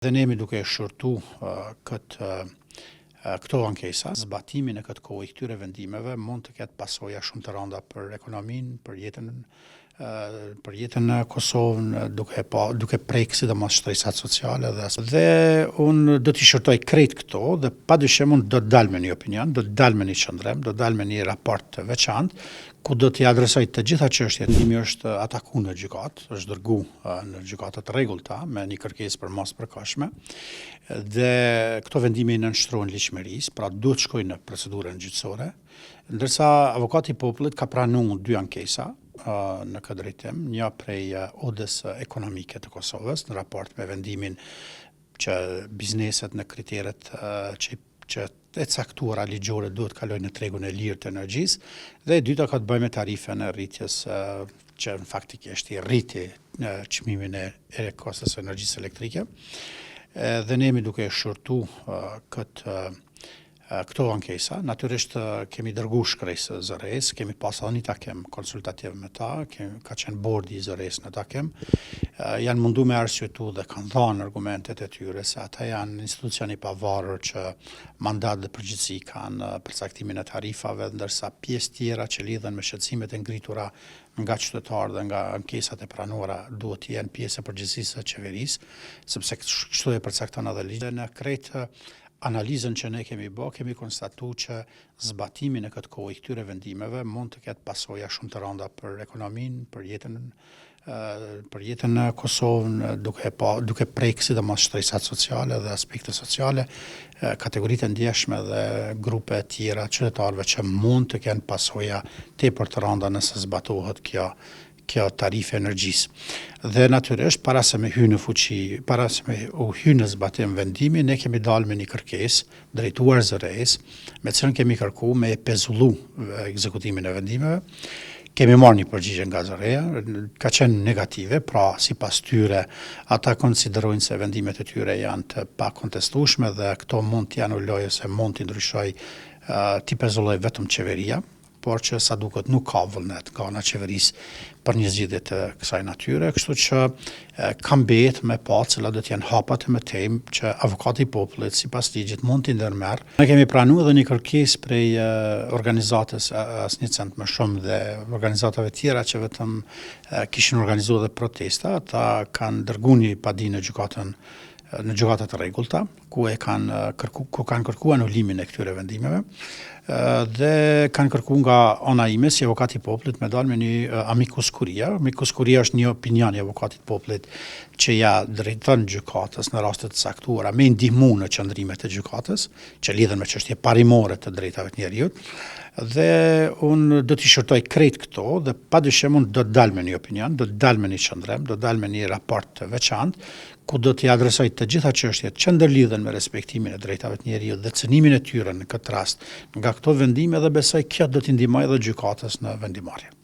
Dhe ne jemi duke e shërtu këto ankesa. Zbatimin e këtë kohë i këtyre vendimeve mund të ketë pasoja shumë të rënda për ekonominë, për jetën në Kosovë, duke prek sidomos shtresat sociale dhe unë do t'i shërtoj krejt këto dhe padyshim unë do të dal me një opinion, do të dal me një qëndrem, do të dal me një raport të veçantë, ku do t'i adresoj të gjitha çështjet. Vendimi është ataku në gjykat, është dërgu në gjykata të rregullta me një kërkesë për mos përkohshme, dhe këto vendime i nënshtrohen ligjshmërisë, pra duhet shkojnë në procedurën gjyqësore, ndërsa avokati i popullit ka pranuar 2 ankesa në këtë drejtim, një prej Odës Ekonomike të Kosovës në raport me vendimin që bizneset në kriteret që e caktuara ligjore duhet kalojnë në tregun e lirë të energjisë, dhe e dyta ka të bëjë me tarifën e rritjes që në faktikisht i rriti çmimin e kostës së energjisë elektrike. Dhe ne jemi duke e shërtu këto ankesa. Natyrisht kemi dërgu shkresë zëres, kemi pas edhe një takim konsultativ me ta, ka qenë bordi i zëres në takim, janë mundu me arsyetu dhe kanë dhënë argumentet e tyre se ata janë institucioni pavarur që mandat dhe përgjegjësi kanë për caktimin e tarifave, ndërsa pjesë tjera që lidhen me shqetësimet e ngritura nga qytetarë dhe nga ankesat e pranuara duhet të jenë pjesë e përgjegjësisë së qeverisë, sepse kështu e përcakton edhe ligji. Në krejt analizën që ne kemi bë, kemi konstatuar që zbatimin e këtë kohë i këtyre vendimeve mund të ketë pasoja shumë të rënda për ekonominë, për jetën në Kosovë, duke prek sidomos shtresat sociale dhe aspekte sociale, kategoritë e ndjeshme dhe grupe tjera qytetarëve që mund të kenë pasoja tepër të rënda nëse zbatohet kjo tarifë energjisë. Dhe natyrisht, para se me hy në fuqi, para se me u hy në zbatim vendimi, ne kemi dalë me një kërkesë drejtuar zëres, me cilën kemi kërku me pezullu ekzekutimin e vendimeve. Kemi marrë një përgjigje nga zëreja, ka qenë negative, pra sipas tyre ata konsiderojnë se vendimet e tyre janë të pakontestueshme dhe këto mund të anulojë ose mund të ndryshoj t'i pezulloj vetëm qeveria, por që sa duket nuk ka vullnet nga ana qeverisë për një zgjidhje të kësaj natyre, kështu që kam bet me pa cilat do të jenë hapat e mëtejmë që avokati i popullit sipas ligjit mund t'i ndërmerr. Ne kemi pranuar edhe një kërkesë prej organizatës asnjë cent më shumë dhe organizatave tjera që vetëm kishin organizuar dhe protesta, ata kanë dërguar një padi në gjykata të rregullta, ku kanë kërkuar anulimin e këtyre vendimeve, dhe kanë kërkuar nga ana ime si avokati i popullit me dalë me një amicus curiae. Amicus curiae është një opinion i avokatit popullit që ja drejton gjykatës në raste të caktuara me ndihmu në qëndrimet e gjykatës, që lidhen me çështje parimore të drejtave të njerëzit. Dhe unë do t'i shërtoj krejt këto dhe padyshim unë do të dal me një opinion, do të dal me një qëndrem, do të dal me një raport të veçantë, ku do t'i adresoj të gjitha çështjet që ndërlidhen me respektimin e drejtave të njerëzit dhe cënimin e tyre në këtë rast nga këto vendime, dhe besoj kjo do t'i ndihmojë edhe gjykatës në vendimarrje.